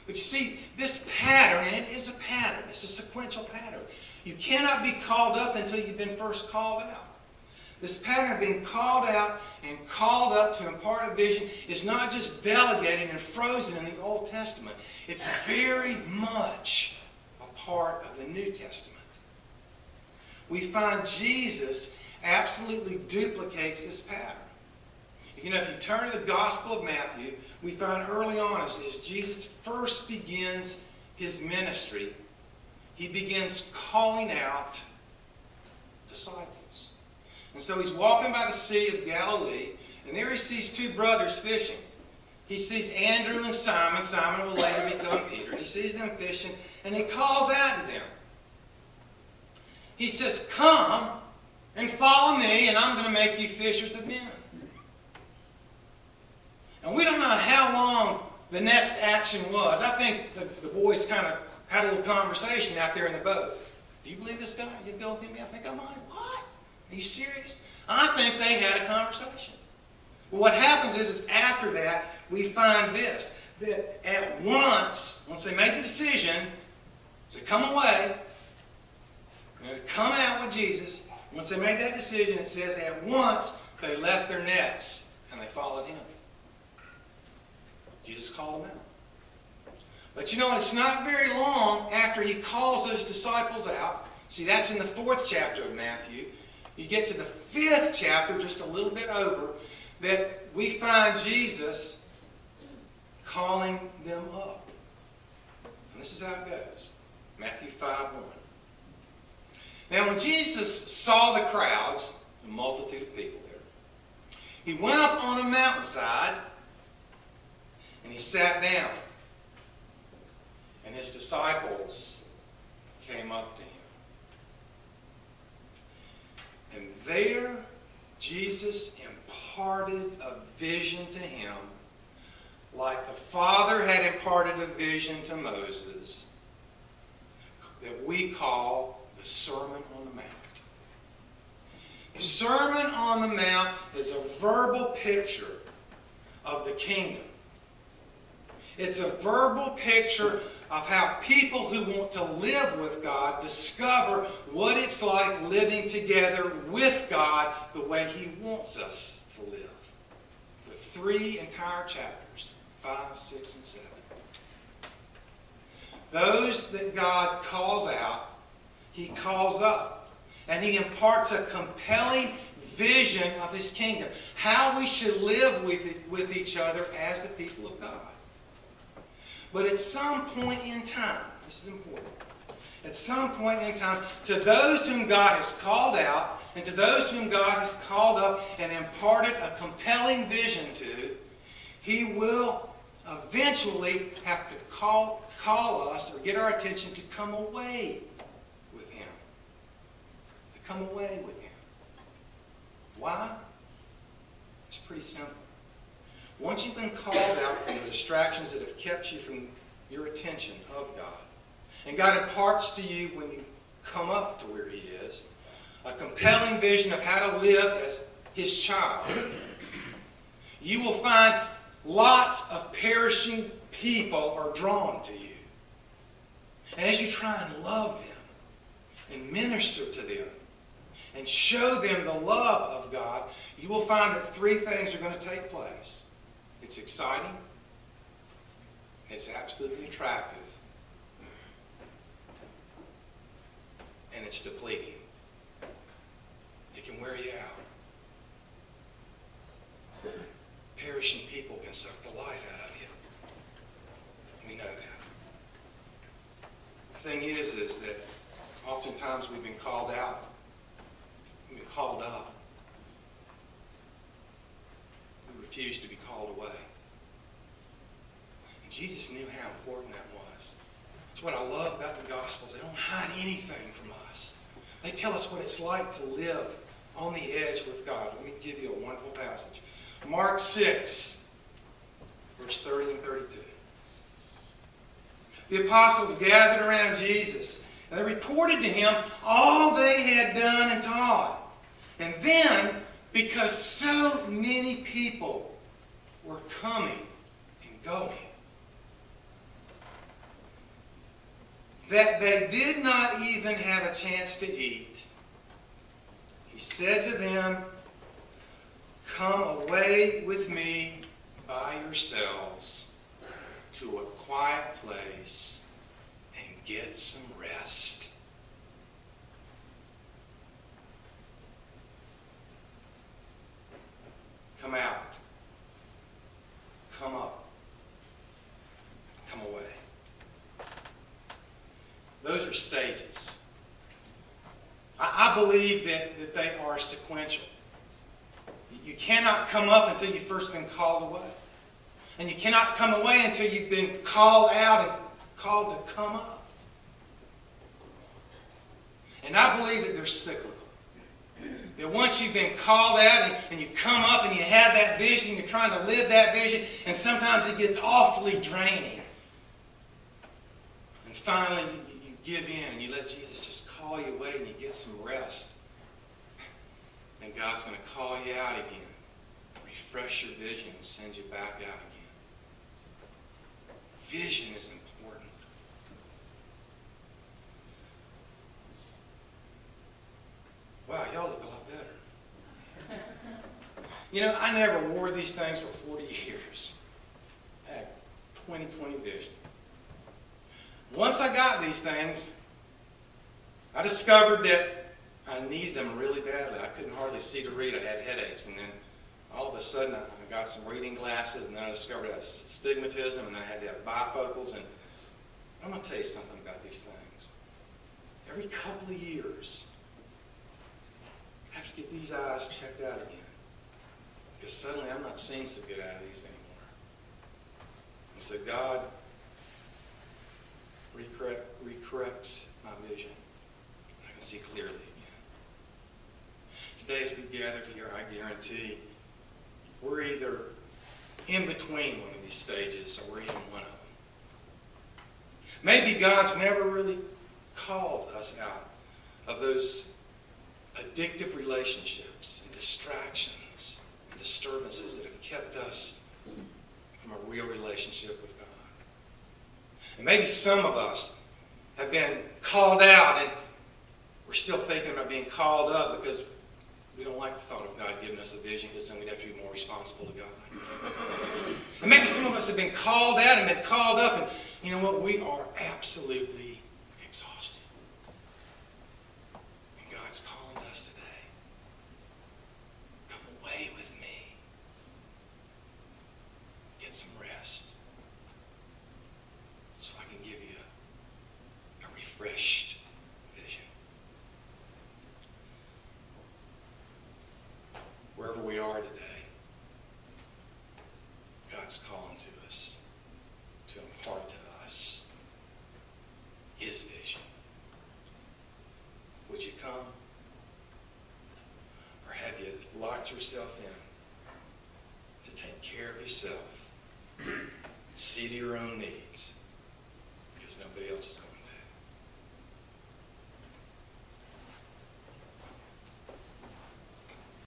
But you see, this pattern, and it is a pattern, it's a sequential pattern. You cannot be called up until you've been first called out. This pattern of being called out and called up to impart a vision is not just delegated and frozen in the Old Testament. It's very much a part of the New Testament. We find Jesus absolutely duplicates this pattern. You know, if you turn to the Gospel of Matthew, we find early on as Jesus first begins his ministry, he begins calling out disciples. And so he's walking by the Sea of Galilee, and there he sees two brothers fishing. He sees Andrew and Simon. Simon will later become Peter. And he sees them fishing, and he calls out to them. He says, "Come and follow me, and I'm going to make you fishers of men." And we don't know how long the next action was. I think the boys kind of had a little conversation out there in the boat. "Do you believe this guy? You'd go with him?" "I think I might." "What? Are you serious?" I think they had a conversation. Well, what happens is after that, we find this, that at once they made the decision to come away, to come out with Jesus, once they made that decision, it says at once they left their nets and they followed him. Jesus called them out. But you know, it's not very long after he calls those disciples out. See, that's in the 4th chapter of Matthew. You get to the 5th chapter, just a little bit over, that we find Jesus calling them up. And this is how it goes. Matthew 5:1. Now, when Jesus saw the crowds, the multitude of people there, he went up on a mountainside and he sat down. And his disciples came up to him. And there, Jesus imparted a vision to him like the Father had imparted a vision to Moses that we call the Sermon on the Mount. The Sermon on the Mount is a verbal picture of the kingdom. It's a verbal picture of how people who want to live with God discover what it's like living together with God the way he wants us to live. For 3 entire chapters, 5, 6, and 7. Those that God calls out, he calls up. And he imparts a compelling vision of his kingdom. How we should live with each other as the people of God. But at some point in time, this is important, at some point in time, to those whom God has called out, and to those whom God has called up and imparted a compelling vision to, he will eventually have to call us or get our attention to come away with him. To come away with him. Why? It's pretty simple. Once you've been called out from the distractions that have kept you from your attention of God, and God imparts to you when you come up to where he is, a compelling vision of how to live as his child, you will find lots of perishing people are drawn to you. And as you try and love them, and minister to them, and show them the love of God, you will find that 3 things are going to take place. It's exciting, it's absolutely attractive, and it's depleting. It can wear you out. Perishing people can suck the life out of you. We know that. The thing is that oftentimes we've been called out, we've been called up. Refused to be called away. And Jesus knew how important that was. That's what I love about the Gospels. They don't hide anything from us. They tell us what it's like to live on the edge with God. Let me give you a wonderful passage. Mark 6, verse 30 and 32. The apostles gathered around Jesus, and they reported to him all they had done and taught. And then, because so many people were coming and going, that they did not even have a chance to eat, he said to them, "Come away with me by yourselves to a quiet place and get some rest." Come out. Come up. Come away. Those are stages. I believe that they are sequential. You cannot come up until you've first been called away. And you cannot come away until you've been called out and called to come up. And I believe that they're cyclical. That once you've been called out and you come up and you have that vision, you're trying to live that vision, and sometimes it gets awfully draining. And finally, you give in and you let Jesus just call you away and you get some rest. And God's going to call you out again, refresh your vision, and send you back out again. Vision is important. Wow, y'all look a lot better. You know, I never wore these things for 40 years. I had 20/20 vision. Once I got these things, I discovered that I needed them really badly. I couldn't hardly see to read. I had headaches. And then all of a sudden, I got some reading glasses, and then I discovered I had astigmatism, and I had to have bifocals. And I'm going to tell you something about these things. Every couple of years, I have to get these eyes checked out again. Because suddenly I'm not seeing so good out of these anymore. And so God recorrects my vision. I can see clearly again. Today as we gather here, I guarantee we're either in between one of these stages or we're in one of them. Maybe God's never really called us out of those addictive relationships and distractions and disturbances that have kept us from a real relationship with God. And maybe some of us have been called out and we're still thinking about being called up because we don't like the thought of God giving us a vision because then we'd have to be more responsible to God. And maybe some of us have been called out and been called up, and you know what? We are absolutely exhausted. And God's calling us today. Come away with me. Get some rest. So I can give you a refreshed vision. Wherever we are today, God's calling to us to impart to us His vision. Would you come? Or have you locked yourself in to take care of yourself, see to your own needs, because nobody else is going to?